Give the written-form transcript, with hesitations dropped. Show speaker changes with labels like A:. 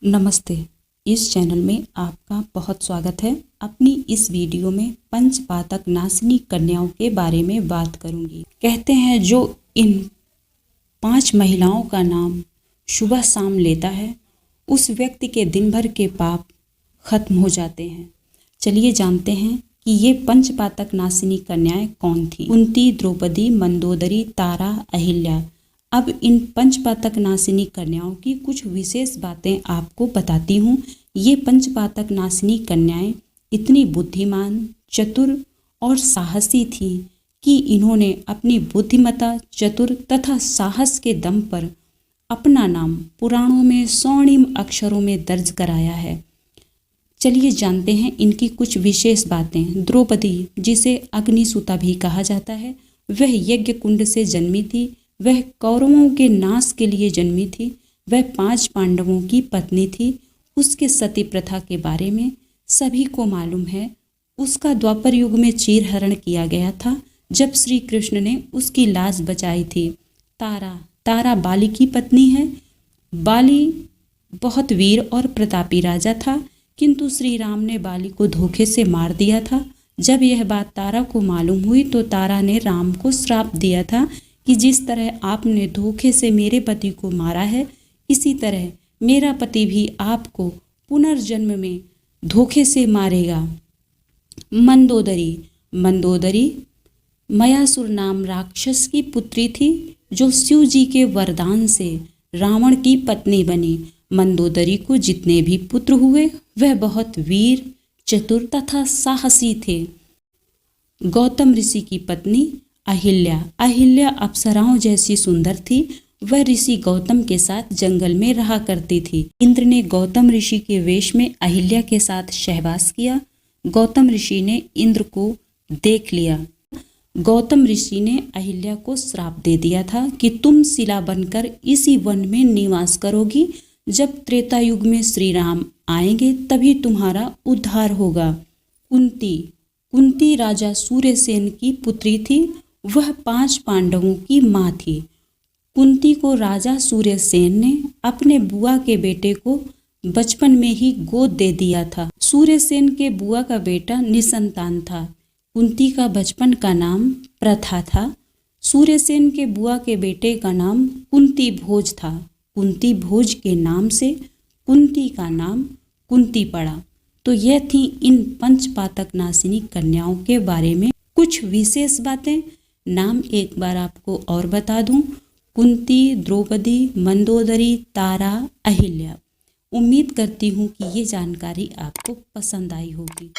A: नमस्ते। इस चैनल में आपका बहुत स्वागत है। अपनी इस वीडियो में पंचपातक नासिनी कन्याओं के बारे में बात करूंगी। कहते हैं जो इन 5 महिलाओं का नाम सुबह शाम लेता है उस व्यक्ति के दिन भर के पाप खत्म हो जाते हैं। चलिए जानते हैं कि ये पंचपातक नासिनी कन्याएं कौन थी। कुंती, द्रौपदी, मंदोदरी, तारा, अहिल्या। अब इन पंचपातक नासिनी कन्याओं की कुछ विशेष बातें आपको बताती हूँ। ये पंचपातक नासिनी कन्याएं इतनी बुद्धिमान, चतुर और साहसी थीं कि इन्होंने अपनी बुद्धिमता, चतुर तथा साहस के दम पर अपना नाम पुराणों में स्वर्णिम अक्षरों में दर्ज कराया है। चलिए जानते हैं इनकी कुछ विशेष बातें। द्रौपदी, जिसे अग्निसुता भी कहा जाता है, वह यज्ञ कुंड से जन्मी थी। वह कौरवों के नाश के लिए जन्मी थी। वह 5 पांडवों की पत्नी थी। उसके सती प्रथा के बारे में सभी को मालूम है। उसका द्वापर युग में चीरहरण किया गया था जब श्री कृष्ण ने उसकी लाज बचाई थी। तारा बाली की पत्नी है। बाली बहुत वीर और प्रतापी राजा था, किंतु श्री राम ने बाली को धोखे से मार दिया था। जब यह बात तारा को मालूम हुई तो तारा ने राम को श्राप दिया था कि जिस तरह आपने धोखे से मेरे पति को मारा है, इसी तरह मेरा पति भी आपको पुनर्जन्म में धोखे से मारेगा। मंदोदरी मयासुर नाम राक्षस की पुत्री थी, जो शिव जी के वरदान से रावण की पत्नी बनी। मंदोदरी को जितने भी पुत्र हुए वह बहुत वीर, चतुर तथा साहसी थे। गौतम ऋषि की पत्नी अहिल्या अप्सराओं जैसी सुंदर थी। वह ऋषि गौतम के साथ जंगल में रहा करती थी। इंद्र ने गौतम ऋषि के वेश में अहिल्या के साथ सहवास किया। गौतम ऋषि ने इंद्र को देख लिया। गौतम ऋषि ने अहिल्या को श्राप दे दिया था कि तुम शिला बनकर इसी वन में निवास करोगी। जब त्रेता युग में श्री राम आएंगे तभी तुम्हारा उद्धार होगा। कुंती राजा सूर्यसेन की पुत्री थी। वह 5 पांडवों की माँ थी। कुंती को राजा सूर्यसेन ने अपने बुआ के बेटे को बचपन में ही गोद दे दिया था। सूर्यसेन के बुआ का बेटा निसंतान था। कुंती का बचपन का नाम प्रथा था। सूर्यसेन के बुआ के बेटे का नाम कुंती भोज था। कुंती भोज के नाम से कुंती का नाम कुंती पड़ा। तो यह थी इन पंचपातक नासिनी कन्याओं के बारे में कुछ विशेष बातें। नाम एक बार आपको और बता दूं: कुंती, द्रौपदी, मंदोदरी, तारा, अहिल्या। उम्मीद करती हूँ कि ये जानकारी आपको पसंद आई होगी।